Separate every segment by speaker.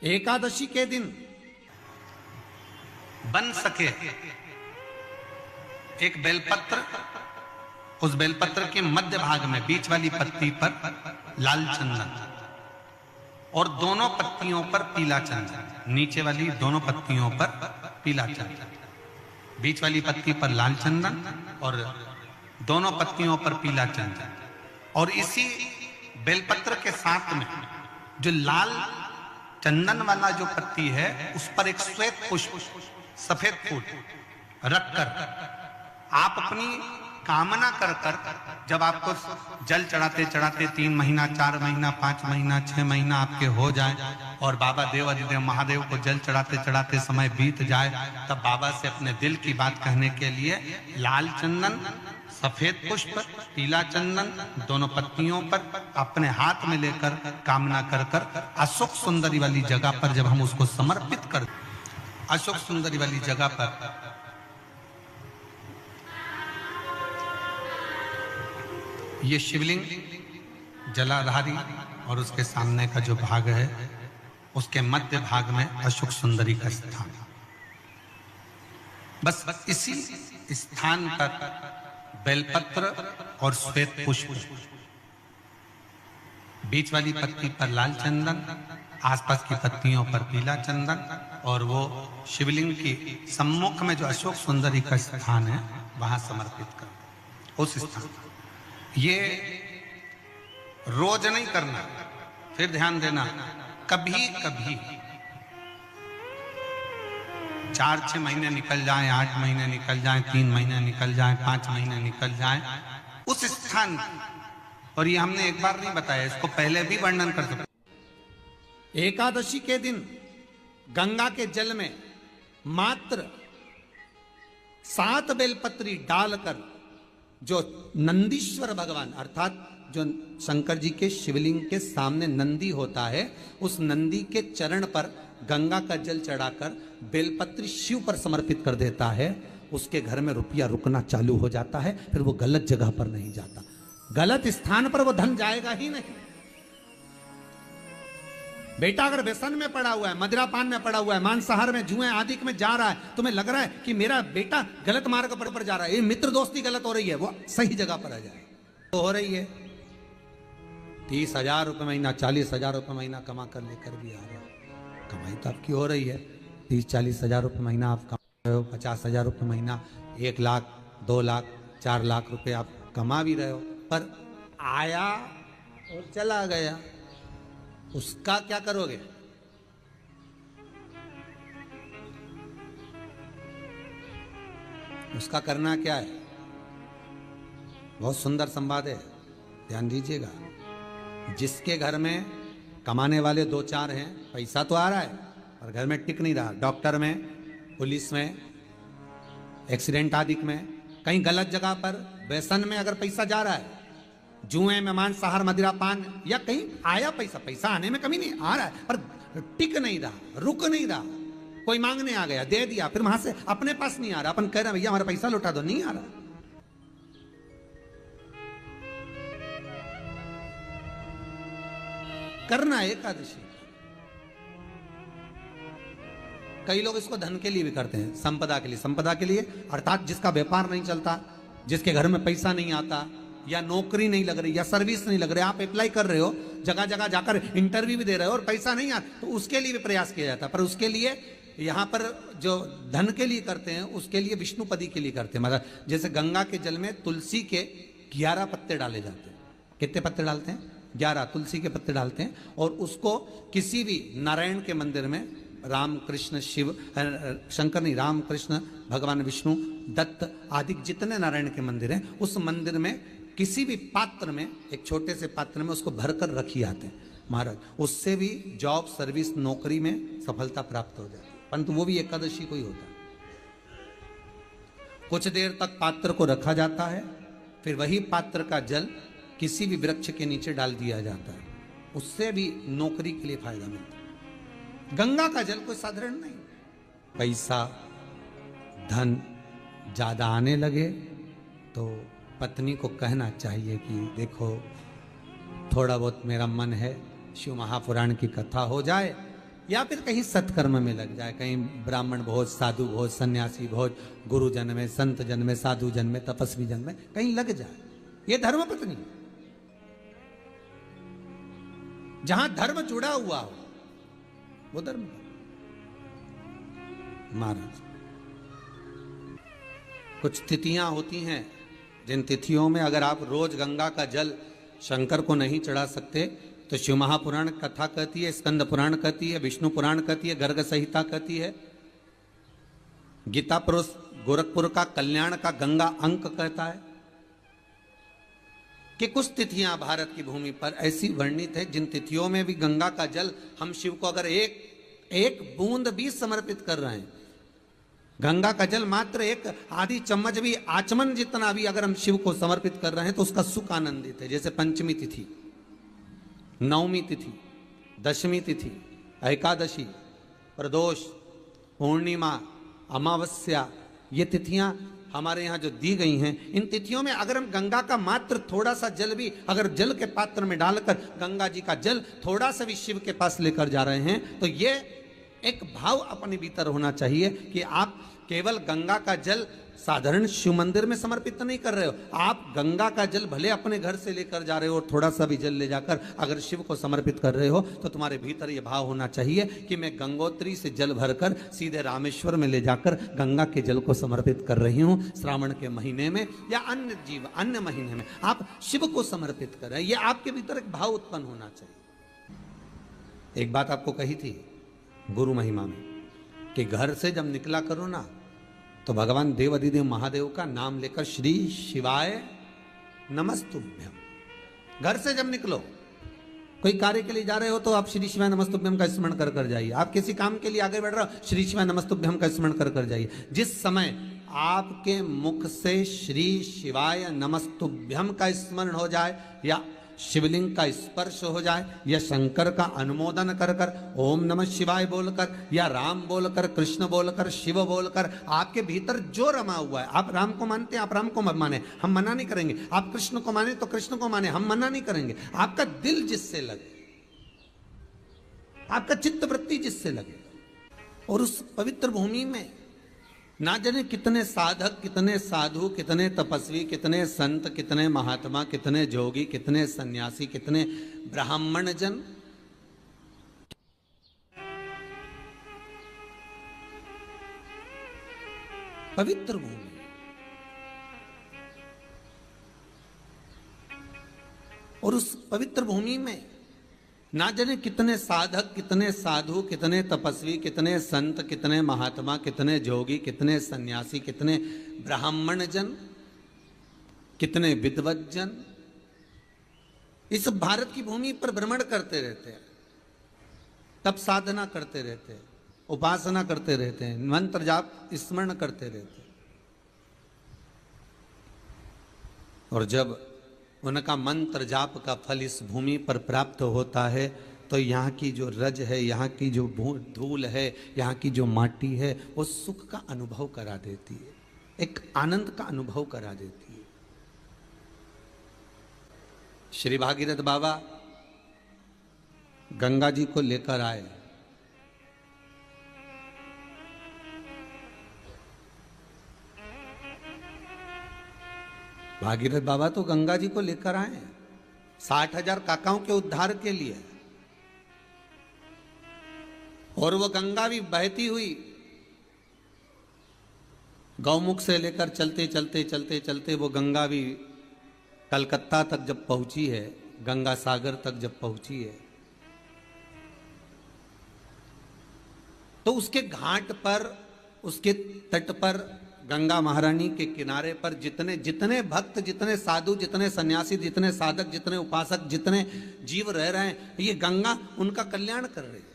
Speaker 1: एकादशी के दिन
Speaker 2: बन सके एक बेलपत्र, उस बेलपत्र के मध्य भाग में बीच वाली पत्ती पर लाल चंदन और दोनों पत्तियों पर पीला चंदन, नीचे वाली दोनों पत्तियों पर पीला चंदन, बीच वाली पत्ती पर लाल चंदन और दोनों पत्तियों पर पीला चंदन। और इसी बेलपत्र के साथ में जो लाल चंदन वाला जो पत्ती है उस पर एक श्वेत पुष्प, सफेद फूल रखकर आप अपनी कामना कर कर, जब आपको जल चढ़ाते चढ़ाते 3 महीना, 4 महीना, 5 महीना, 6 महीना आपके हो जाए और बाबा देव अधिदेव महादेव को जल चढ़ाते चढ़ाते समय बीत जाए, तब बाबा से अपने दिल की बात कहने के लिए लाल चंदन, सफेद पुष्प, पीला चंदन दोनों पत्तियों पर अपने हाथ में लेकर कामना कर कर अशोक सुंदरी वाली जगह पर जब हम उसको समर्पित कर, अशोक सुंदरी वाली जगह पर ये शिवलिंग जलाधारी और उसके सामने का जो भाग है उसके मध्य भाग में अशोक सुंदरी का स्थान, बस इसी स्थान पर बेलपत्र और श्वेत पुष्प, बीच वाली पत्ती पर लाल चंदन, आसपास की पत्तियों पर पीला चंदन और वो शिवलिंग की सम्मुख में जो अशोक सुंदरी का स्थान है वहां समर्पित कर। उस स्थान ये रोज नहीं करना, फिर ध्यान देना, कभी कभी 4-6 महीने निकल जाएं, 8 महीने निकल जाएं, 3 महीने निकल जाएं, 5 महीने निकल जाएं, उस स्थान, और ये हमने एक बार नहीं बताया, इसको पहले भी वर्णन कर सकते।
Speaker 1: एकादशी के दिन गंगा के जल में मात्र 7 बेलपत्री डालकर जो नंदीश्वर भगवान अर्थात जो शंकर जी के शिवलिंग के सामने नंदी होता है, उस नंदी के चरण पर गंगा का जल चढ़ाकर बेलपत्री शिव पर समर्पित कर देता है, उसके घर में रुपया रुकना चालू हो जाता है, फिर वो गलत जगह पर नहीं जाता, गलत स्थान पर वो धन जाएगा ही नहीं। बेटा अगर व्यसन में पड़ा हुआ है, मदिरा पान में पड़ा हुआ है, मांसाहार में, जुए आदि में जा रहा है, तुम्हें लग रहा है कि मेरा बेटा गलत मार्ग पर जा रहा है, ये मित्र दोस्ती गलत हो रही है, वो सही जगह पर आ जाए तो हो रही है। 30,000 रुपये महीना, 40,000 रुपये महीना कमा कर लेकर भी आ रहे हो, कमाई तो आपकी हो रही है, 30-40 हजार रुपये महीना आप कमा रहे हो, 50,000 रुपये महीना, 1 लाख, 2 लाख, 4 लाख रुपए आप कमा भी रहे हो, पर आया और चला गया, उसका क्या करोगे? उसका करना क्या है? बहुत सुंदर संवाद है, ध्यान दीजिएगा। जिसके घर में कमाने वाले 2-4 हैं, पैसा तो आ रहा है पर घर में टिक नहीं रहा, डॉक्टर में, पुलिस में, एक्सीडेंट आदि में, कहीं गलत जगह पर व्यसन में अगर पैसा जा रहा है, जुए में, मांसाहार, मदिरा पान, या कहीं आया पैसा, पैसा आने में कमी नहीं, आ रहा है पर टिक नहीं रहा, रुक नहीं रहा, कोई मांगने आ गया, दे दिया, फिर वहां से अपने पास नहीं आ रहा, अपन कह रहे भैया हमारा पैसा लौटा दो, नहीं आ रहा। करना है एकादशी। कई लोग इसको धन के लिए भी करते हैं, संपदा के लिए, संपदा के लिए अर्थात जिसका व्यापार नहीं चलता, जिसके घर में पैसा नहीं आता, या नौकरी नहीं लग रही, या सर्विस नहीं लग रही, आप अप्लाई कर रहे हो, जगह जगह जाकर इंटरव्यू भी दे रहे हो और पैसा नहीं आता, तो उसके लिए भी प्रयास किया जाता है। पर उसके लिए यहाँ पर जो धन के लिए करते हैं, उसके लिए विष्णुपदी के लिए करते हैं। मतलब जैसे गंगा के जल में तुलसी के 11 पत्ते डाले जाते हैं। कितने पत्ते डालते हैं? 11 तुलसी के पत्ते डालते हैं, और उसको किसी भी नारायण के मंदिर में, राम कृष्ण शिव, शंकर नहीं, राम कृष्ण भगवान विष्णु, दत्त आदि जितने नारायण के मंदिर हैं, उस मंदिर में किसी भी पात्र में, एक छोटे से पात्र में उसको भरकर रखी आते हैं महाराज, उससे भी जॉब, सर्विस, नौकरी में सफलता प्राप्त हो जाती है। परंतु वो भी एकादशी को ही होता है। कुछ देर तक पात्र को रखा जाता है, फिर वही पात्र का जल किसी भी वृक्ष के नीचे डाल दिया जाता है, उससे भी नौकरी के लिए फायदा मिलता है। गंगा का जल कोई साधारण नहीं। पैसा, धन ज्यादा आने लगे तो पत्नी को कहना चाहिए कि देखो थोड़ा बहुत मेरा मन है, शिव महापुराण की कथा हो जाए या फिर कहीं सत्कर्म में लग जाए, कहीं ब्राह्मण भोज, साधु भोज, सन्यासी भोज, गुरु जन में, संत जन में, साधु जन में, तपस्वी जन में कहीं लग जाए। ये धर्म पत्नी, जहां धर्म जुड़ा हुआ हो वो धर्म। महाराज कुछ तिथियां होती हैं, जिन तिथियों में अगर आप रोज गंगा का जल शंकर को नहीं चढ़ा सकते तो शिव महापुराण कथा कहती है, स्कंद पुराण कहती है, विष्णु पुराण कहती है, गर्ग संहिता कहती है, गीता पुरुष गोरखपुर का कल्याण का गंगा अंक कहता है कि कुछ तिथियां भारत की भूमि पर ऐसी वर्णित है जिन तिथियों में भी गंगा का जल हम शिव को अगर एक बूंद भी समर्पित कर रहे हैं, गंगा का जल मात्र एक आधी चम्मच भी, आचमन जितना भी अगर हम शिव को समर्पित कर रहे हैं तो उसका सुख आनंदित है। जैसे पंचमी तिथि, नवमी तिथि, दशमी तिथि, एकादशी, प्रदोष, पूर्णिमा, अमावस्या, ये तिथियां हमारे यहाँ जो दी गई हैं, इन तिथियों में अगर हम गंगा का मात्र थोड़ा सा जल भी अगर जल के पात्र में डालकर गंगा जी का जल थोड़ा सा भी शिव के पास लेकर जा रहे हैं तो ये एक भाव अपने भीतर होना चाहिए कि आप केवल गंगा का जल साधारण शिव मंदिर में समर्पित नहीं कर रहे हो, आप गंगा का जल भले अपने घर से लेकर जा रहे हो और थोड़ा सा भी जल ले जाकर अगर शिव को समर्पित कर रहे हो तो तुम्हारे भीतर यह भाव होना चाहिए कि मैं गंगोत्री से जल भरकर सीधे रामेश्वर में ले जाकर गंगा के जल को समर्पित कर रही हूं। श्रावण के महीने में या अन्य महीने में आप शिव को समर्पित कर रहे हैं, यह आपके भीतर एक भाव उत्पन्न होना चाहिए। एक बात आपको कही थी गुरु महिमा में कि घर से जब निकला करो ना तो भगवान देव अधिदेव महादेव का नाम लेकर श्री शिवाय नमस्तुभ्यम। घर से जब निकलो, कोई कार्य के लिए जा रहे हो तो आप श्री शिवाय नमस्तुभ्यम का स्मरण कर कर जाइए। आप किसी काम के लिए आगे बढ़ रहे हो, श्री शिवाय नमस्तुभ्यम का स्मरण कर कर जाइए। जिस समय आपके मुख से श्री शिवाय नमस्तुभ्यम का स्मरण हो जाए या शिवलिंग का स्पर्श हो जाए या शंकर का अनुमोदन कर कर ओम नमः शिवाय बोलकर या राम बोलकर, कृष्ण बोलकर, शिव बोलकर, आपके भीतर जो रमा हुआ है, आप राम को मानते हैं आप राम को माने, हम मना नहीं करेंगे। आप कृष्ण को माने तो कृष्ण को माने, हम मना नहीं करेंगे। आपका दिल जिससे लगे, आपका चित्त वृत्ति जिससे लगे, और उस पवित्र भूमि में ना जाने कितने साधक, कितने साधु, कितने तपस्वी, कितने संत, कितने महात्मा, कितने जोगी, कितने सन्यासी, कितने ब्राह्मण जन पवित्र भूमि, और उस पवित्र भूमि में ना जाने कितने साधक, कितने साधु, कितने तपस्वी, कितने संत, कितने महात्मा, कितने जोगी, कितने सन्यासी, कितने ब्राह्मण जन, कितने विद्वत जन इस भारत की भूमि पर भ्रमण करते रहते हैं, तप साधना करते रहते हैं, उपासना करते रहते हैं, मंत्र जाप स्मरण करते रहते हैं। और जब उनका मंत्र जाप का फल इस भूमि पर प्राप्त होता है तो यहाँ की जो रज है, यहाँ की जो धूल है, यहाँ की जो माटी है, वो सुख का अनुभव करा देती है, एक आनंद का अनुभव करा देती है। श्री भागीरथ बाबा गंगा जी को लेकर आए। भागीरथ बाबा तो गंगा जी को लेकर आए 60,000 काकाओं के उद्धार के लिए, और वो गंगा भी बहती हुई गौमुख से लेकर चलते चलते चलते चलते वो गंगा भी कलकत्ता तक जब पहुंची है, गंगा सागर तक जब पहुंची है, तो उसके घाट पर, उसके तट पर, गंगा महारानी के किनारे पर जितने जितने भक्त, जितने साधु, जितने सन्यासी, जितने साधक, जितने उपासक, जितने जीव रह रहे हैं, ये गंगा उनका कल्याण कर रही है।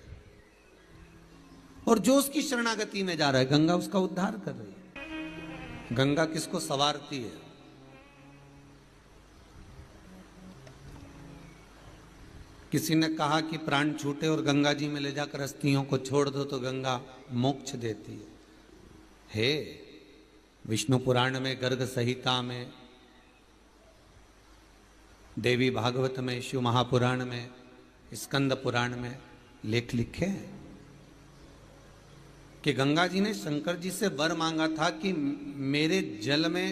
Speaker 1: और जो उसकी शरणागति में जा रहा है, गंगा उसका उद्धार कर रही है। गंगा किसको संवारती है? किसी ने कहा कि प्राण छूटे और गंगा जी में ले जाकर अस्थियों को छोड़ दो तो गंगा मोक्ष देती है। विष्णु पुराण में, गर्ग संहिता में, देवी भागवत में, शिव महापुराण में, स्कंद पुराण में लेख लिखे हैं कि गंगा जी ने शंकर जी से वर मांगा था कि मेरे जल में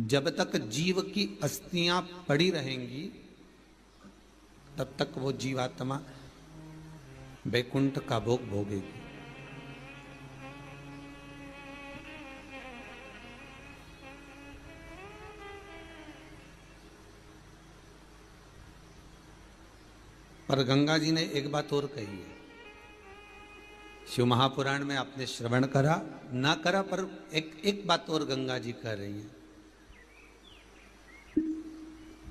Speaker 1: जब तक जीव की अस्थियां पड़ी रहेंगी तब तक वो जीवात्मा वैकुंठ का भोग भोगेगी। पर गंगा जी ने एक बात और कही है, शिव महापुराण में आपने श्रवण करा ना करा, पर एक बात और गंगा जी कह रही हैं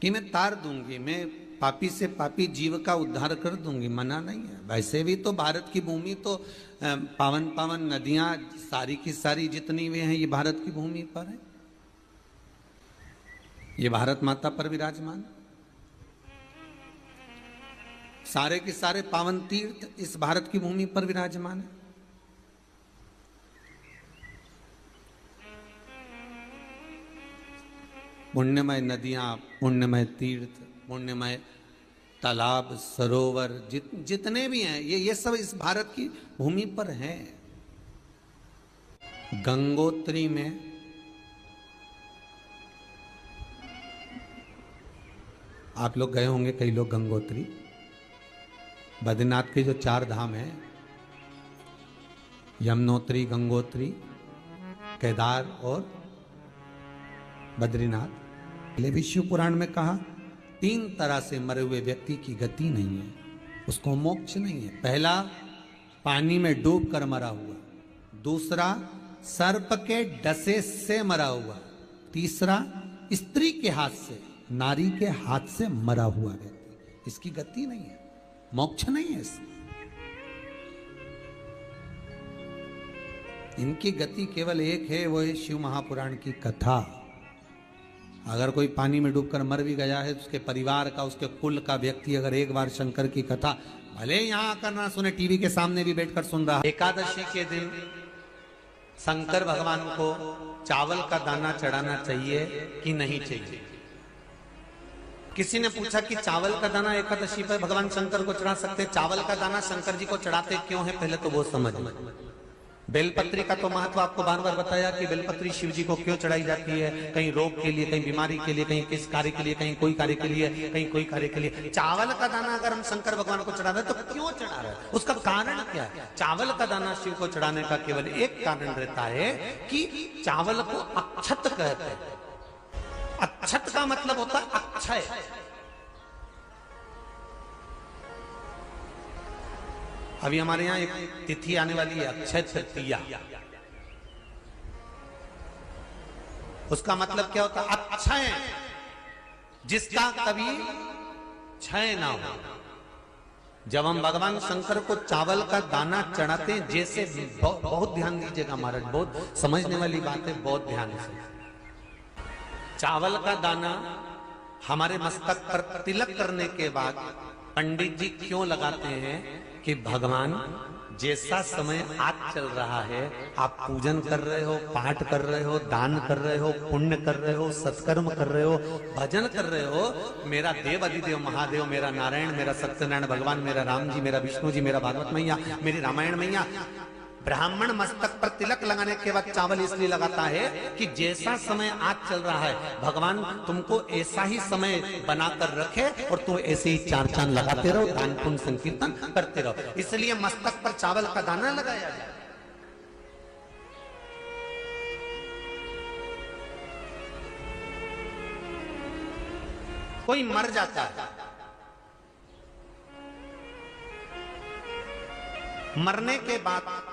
Speaker 1: कि मैं तार दूंगी, मैं पापी से पापी जीव का उद्धार कर दूंगी, मना नहीं है। वैसे भी तो भारत की भूमि तो पावन पावन नदियां सारी की सारी जितनी भी हैं ये भारत की भूमि पर है, ये भारत माता पर विराजमान, सारे के सारे पावन तीर्थ इस भारत की भूमि पर विराजमान है। पुण्यमय नदियां, पुण्यमय तीर्थ, पुण्यमय तालाब, सरोवर जितने भी हैं ये सब इस भारत की भूमि पर हैं। गंगोत्री में आप लोग गए होंगे, कई लोग गंगोत्री, बद्रीनाथ के जो 4 धाम हैं, यमुनोत्री, गंगोत्री, केदार और बद्रीनाथ। विष्णु पुराण में कहा 3 तरह से मरे हुए व्यक्ति की गति नहीं है, उसको मोक्ष नहीं है। पहला पानी में डूब कर मरा हुआ, दूसरा सर्प के डसे से मरा हुआ, तीसरा स्त्री के हाथ से, नारी के हाथ से मरा हुआ व्यक्ति, इसकी गति नहीं है, मोक्ष नहीं है इसमें। इनकी गति केवल एक है, वो है शिव महापुराण की कथा। अगर कोई पानी में डूबकर मर भी गया है, उसके परिवार का, उसके कुल का व्यक्ति अगर एक बार शंकर की कथा भले यहां आकर ना सुने, टीवी के सामने भी बैठकर सुन रहा है। एकादशी के दिन शंकर भगवान को चावल का दाना चढ़ाना चाहिए कि नहीं चाहिए? किसी ने पूछा कि चावल का दाना एकादशी पर भगवान शंकर को चढ़ा सकते, चावल का दाना शंकर जी को चढ़ाते क्यों है, पहले तो वो समझ। बेलपत्री का तो महत्व आपको बार बार बताया कि बेलपत्री शिव जी को क्यों चढ़ाई जाती है, कहीं रोग के लिए, कहीं बीमारी के लिए, कहीं किस कार्य के लिए, कहीं कोई कार्य के लिए, कहीं कोई कार्य के लिए। चावल का दाना अगर हम शंकर भगवान को चढ़ा रहे हैं तो क्यों चढ़ा रहे हैं, उसका कारण क्या है? चावल का दाना शिव को चढ़ाने का केवल एक कारण रहता है कि चावल को अक्षत कहते हैं। अक्षत का मतलब होता है अक्षय। अभी हमारे यहां एक तिथि आने वाली है, अक्षय तृतीया। उसका मतलब क्या होता है? अक्षय, जिसका कभी क्षय ना हो। जब हम भगवान शंकर को चावल का दाना चढ़ाते हैं, जैसे बहुत ध्यान दीजिएगा महाराज, बहुत समझने वाली बात है, बहुत ध्यान से। चावल का दाना हमारे मस्तक पर तिलक करने के बाद पंडित जी क्यों लगाते हैं कि भगवान जैसा समय आज चल रहा है, आप पूजन कर रहे हो, पाठ कर रहे हो, दान कर रहे हो, पुण्य कर रहे हो, सत्कर्म कर रहे हो, भजन कर रहे हो, मेरा देव अधिदेव महादेव, मेरा नारायण, मेरा सत्यनारायण भगवान, मेरा राम जी, मेरा विष्णु जी, मेरा भागवत मैया, मेरी रामायण मैया, ब्राह्मण मस्तक पर तिलक लगाने के बाद चावल इसलिए लगाता है कि जैसा समय आज चल रहा है, भगवान तुमको ऐसा ही समय बनाकर रखे और तुम ऐसे ही 4 चांद लगाते रहो, दान पुण्य संकीर्तन करते रहो। इसलिए मस्तक पर चावल का दाना लगाया जाए। कोई मर जाता है, मरने के बाद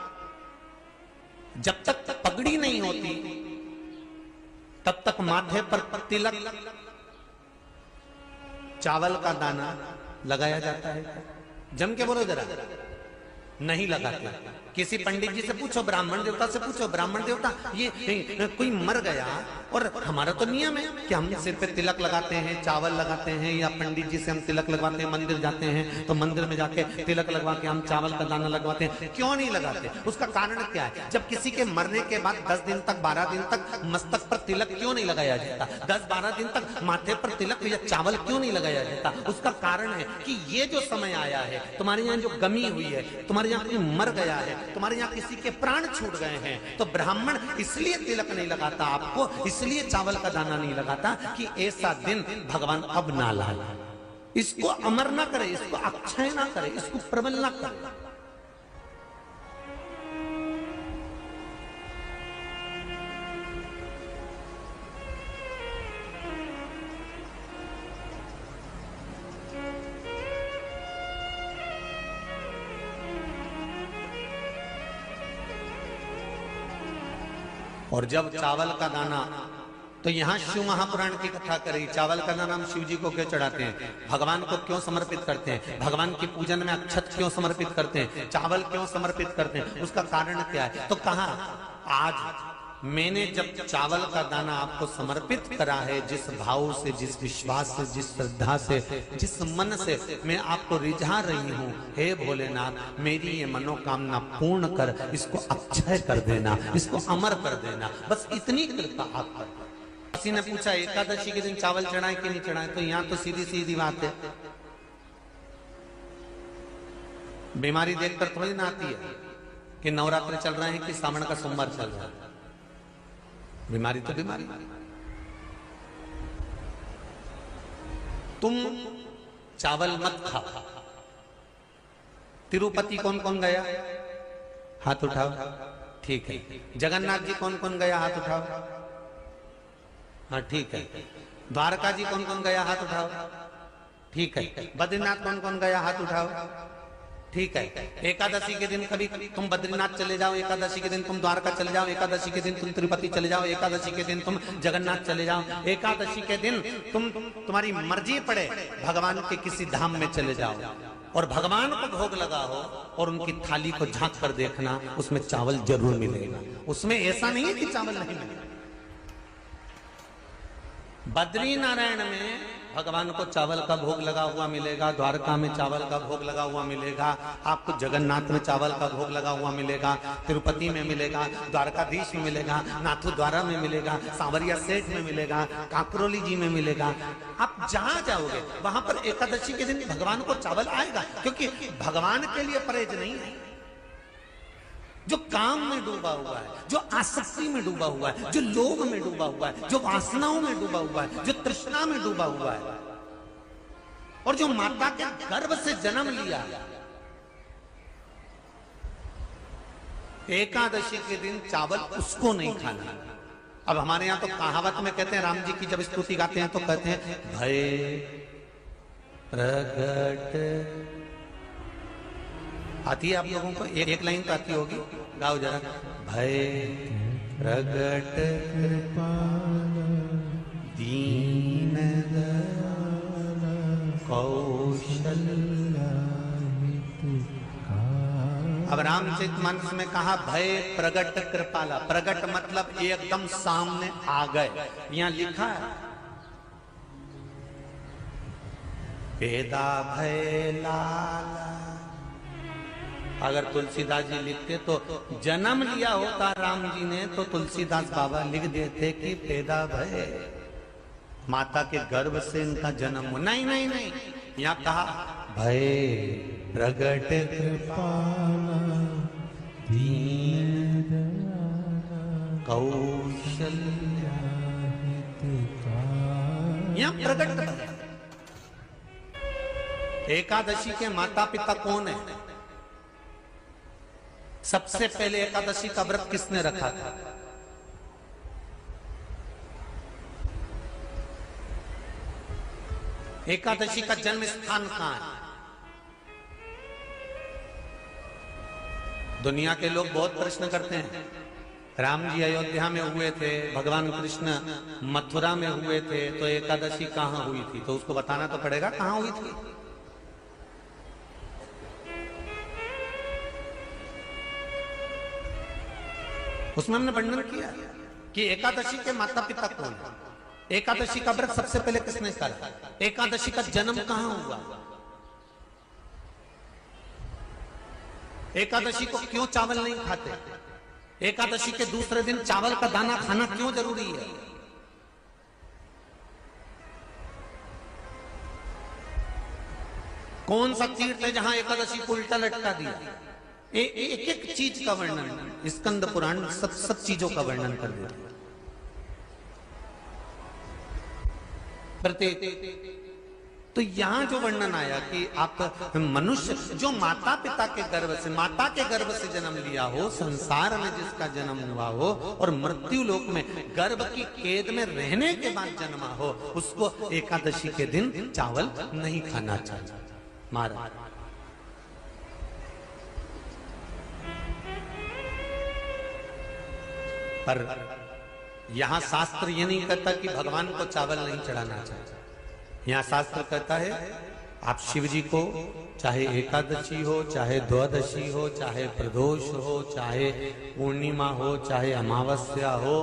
Speaker 1: जब तक पगड़ी नहीं होती तब तक माथे पर तिलक, चावल का दाना लगाया जाता है। जम के बोलो जरा, नहीं लगाते। किसी पंडित जी से पूछो, ब्राह्मण देवता से पूछो, ब्राह्मण देवता ये कोई मर गया, और हमारा तो नियम है कि हम सिर पे तिलक लगाते हैं, चावल लगाते हैं, या पंडित जी से हम तिलक लगवाते हैं, मंदिर जाते हैं तो मंदिर में जाके तिलक लगवा के हम चावल का दाना लगवाते हैं। क्यों नहीं लगाते? उसका कारण क्या है? जब किसी के मरने के बाद 10 दिन तक, 12 दिन तक मस्तक पर तिलक क्यों नहीं लगाया जाता? 10-12 दिन तक माथे पर तिलक या चावल क्यों नहीं लगाया जाता? उसका कारण है कि ये जो समय आया है, तुम्हारे यहाँ जो गमी हुई है, तुम्हारे यहाँ कोई मर गया है, तुम्हारे यहाँ किसी के प्राण छूट गए हैं, तो ब्राह्मण इसलिए तिलक नहीं लगाता आपको, इसलिए चावल का दाना नहीं लगाता कि ऐसा दिन भगवान अब ना लाए, इसको अमर ना करे, इसको अक्षय ना करे, इसको प्रबल ना करे। और जब चावल का दाना, तो यहां शिव महापुराण की कथा करी, चावल का दाना हम शिव जी को क्यों चढ़ाते हैं, भगवान को क्यों समर्पित करते हैं, भगवान की पूजन में अक्षत क्यों समर्पित करते हैं, चावल क्यों समर्पित करते हैं, उसका कारण क्या है। तो कहा आज मैंने जब चावल का दाना आपको समर्पित करा है, जिस भाव से, जिस विश्वास से, जिस श्रद्धा से, जिस मन से मैं आपको रिझा रही हूं, हे भोलेनाथ मेरी ये मनोकामना पूर्ण कर, इसको अक्षय कर देना, इसको अमर कर देना, बस इतनी कृपा आप कर। किसी ने पूछा एकादशी के दिन चावल चढ़ाए कि नहीं चढ़ाए, तो यहां तो सीधी सीधी बात है, बीमारी देखकर थोड़ी ना आती है कि नवरात्र चल रहे हैं कि सावन का सोमवार चल रहा है, बीमारी तो बीमारी। तुम चावल मत खाओ। तिरुपति कौन कौन गया, हाथ उठाओ, ठीक है। जगन्नाथ जी कौन कौन गया, हाथ उठाओ, हाँ ठीक है। द्वारका जी कौन कौन गया, हाथ उठाओ, ठीक है। बद्रीनाथ कौन कौन गया, हाथ उठाओ, ठीक है। एकादशी के दिन कभी तुम बद्रीनाथ चले जाओ, एकादशी के दिन तुम द्वारका चले जाओ, एकादशी के दिन तुम तिरुपति चले जाओ, एकादशी के दिन तुम जगन्नाथ चले जाओ, एकादशी के दिन तुम्हारी मर्जी पड़े भगवान के किसी धाम में चले जाओ और भगवान को भोग लगाओ और उनकी थाली को झांक कर देखना, उसमें चावल जरूर मिलेगा, उसमें ऐसा नहीं है कि चावल नहीं मिलेगा। बद्री नारायण में भगवान को चावल का भोग लगा हुआ मिलेगा, द्वारका में चावल का भोग लगा हुआ मिलेगा, आपको जगन्नाथ में चावल का भोग लगा हुआ मिलेगा, तिरुपति में मिलेगा, द्वारकाधीश में मिलेगा, नाथद्वारा में मिलेगा, सांवरिया सेठ में मिलेगा, काकरोली जी में मिलेगा। आप जहां जाओगे वहां पर एकादशी के दिन भगवान को चावल आएगा, क्योंकि भगवान के लिए परहेज नहीं है। जो काम में डूबा हुआ है, जो आसक्ति में डूबा हुआ है, जो लोभ में डूबा हुआ है, जो वासनाओं में डूबा हुआ है, जो तृष्णा में डूबा हुआ है, और जो माता के गर्भ से जन्म लिया, एकादशी के दिन चावल उसको नहीं खाना। अब हमारे यहां तो कहावत में कहते हैं, राम जी की जब स्तुति गाते हैं तो कहते हैं, भय प्रगट, आती है आप लोगों को, एक लाइन तो आती होगी, गाओ जरा। भय प्रगट दीन कौशल्या। अब रामचरितमानस में कहा भय प्रगट कृपाला, प्रगट मतलब एकदम सामने आ गए। यहां लिखा है पेदा भय लाला। अगर तुलसीदास जी लिखते तो जन्म लिया होता राम जी ने, तो तुलसीदास बाबा लिख देते कि पैदा भय, माता के गर्भ से इनका जन्म हो। नहीं नहीं नहीं, यहाँ कहा भय प्रगट कृपाला दीन कौशल्या। यहाँ प्रगट। एकादशी के माता पिता कौन है? सबसे पहले एकादशी का व्रत किसने रखा था? एकादशी का जन्म स्थान कहां है? दुनिया के लोग बहुत प्रश्न करते हैं, राम जी अयोध्या में हुए थे, भगवान कृष्ण मथुरा में हुए थे, तो एकादशी कहां हुई थी? तो उसको बताना तो पड़ेगा कहां हुई थी। उसमें हमने वर्णन किया कि एकादशी के माता पिता कौन है, एकादशी का व्रत सबसे पहले किसने करा, एकादशी का जन्म कहां हुआ, एकादशी को क्यों चावल नहीं खाते, एकादशी के दूसरे दिन चावल का दाना खाना क्यों जरूरी है। कौन सा तीर्थ है जहां एकादशी को उल्टा लटका दिया? एक एक चीज का वर्णन स्कंद पुराण सब चीजों का वर्णन कर देता है। प्रत्येक तो यहां जो वर्णन आया कि आप मनुष्य जो माता पिता के गर्भ से माता के गर्भ से जन्म लिया हो, संसार में जिसका जन्म हुआ हो और मृत्यु लोक में गर्भ की कैद में रहने के बाद जन्मा हो, उसको एकादशी के दिन चावल नहीं खाना चाहिए। महाराज पर यहां शास्त्र ये नहीं कहता कि भगवान को चावल नहीं चढ़ाना चाहिए। यहाँ शास्त्र कहता है आप शिव जी को चाहे एकादशी हो, चाहे द्वादशी हो, चाहे प्रदोष हो, चाहे पूर्णिमा हो, चाहे अमावस्या हो,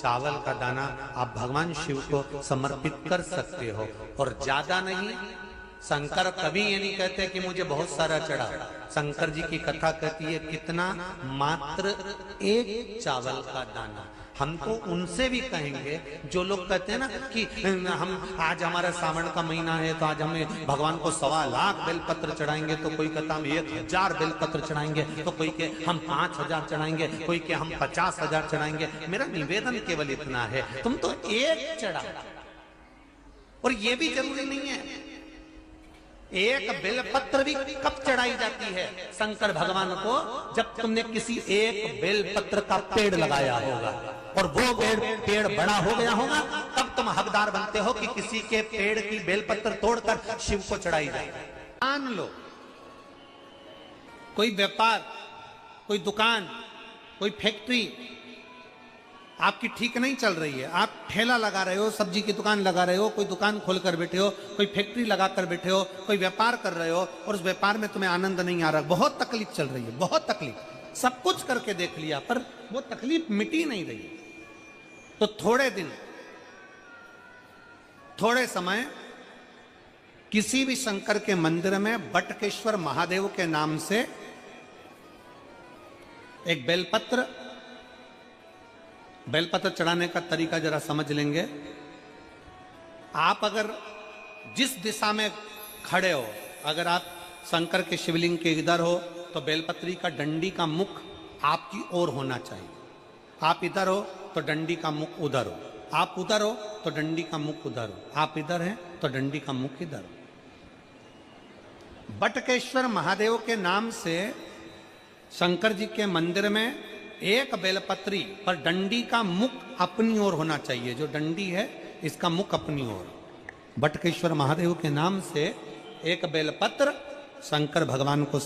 Speaker 1: चावल का दाना आप भगवान शिव को समर्पित कर सकते हो। और ज्यादा नहीं, शंकर कभी ये नहीं कहते कि मुझे बहुत सारा चढ़ा। शंकर जी की कथा कहती है कितना, मात्र एक चावल का दाना। हम तो उनसे भी कहेंगे जो लोग कहते हैं ना कि हम आज हमारा सावन का महीना है तो आज हमें भगवान को 1.25 लाख बेलपत्र चढ़ाएंगे, तो कोई कहता हम 1000 बेलपत्र चढ़ाएंगे, तो कोई के हम 5000 चढ़ाएंगे, कोई के हम 50,000 चढ़ाएंगे। मेरा निवेदन केवल इतना है, तुम तो एक चढ़ा। और ये भी जरूरी नहीं है एक बेलपत्र भी कब चढ़ाई जाती है शंकर भगवान को, जब तुमने किसी एक बेलपत्र का पेड़ लगाया होगा और वो पेड़ बड़ा हो गया होगा, तब तुम हकदार बनते हो कि किसी के पेड़ की बेलपत्र तोड़कर शिव को चढ़ाई जाए। मान लो कोई व्यापार, कोई दुकान, कोई फैक्ट्री आपकी ठीक नहीं चल रही है, आप ठेला लगा रहे हो, सब्जी की दुकान लगा रहे हो, कोई दुकान खोल कर बैठे हो, कोई फैक्ट्री लगा कर बैठे हो, कोई व्यापार कर रहे हो और उस व्यापार में तुम्हें आनंद नहीं आ रहा, बहुत तकलीफ चल रही है, बहुत तकलीफ, सब कुछ करके देख लिया पर वो तकलीफ मिटी नहीं रही। तो थोड़े दिन, थोड़े समय किसी भी शंकर के मंदिर में बटकेश्वर महादेव के नाम से एक बेलपत्र चढ़ाने का तरीका जरा समझ लेंगे। आप अगर जिस दिशा में खड़े हो, अगर आप शंकर के शिवलिंग के इधर हो तो बेलपत्री का डंडी का मुख आपकी ओर होना चाहिए। आप इधर हो तो डंडी का मुख उधर हो, आप उधर हो तो डंडी का मुख उधर हो, आप इधर हैं तो डंडी का मुख इधर हो। बटकेश्वर महादेव के नाम से शंकर जी के मंदिर में एक बेलपत्री पर डंडी का मुख अपनी ओर होना चाहिए। जो डंडी है इसका मुख अपनी ओर। बटकेश्वर महादेव के नाम से एक बेलपत्र शंकर भगवान को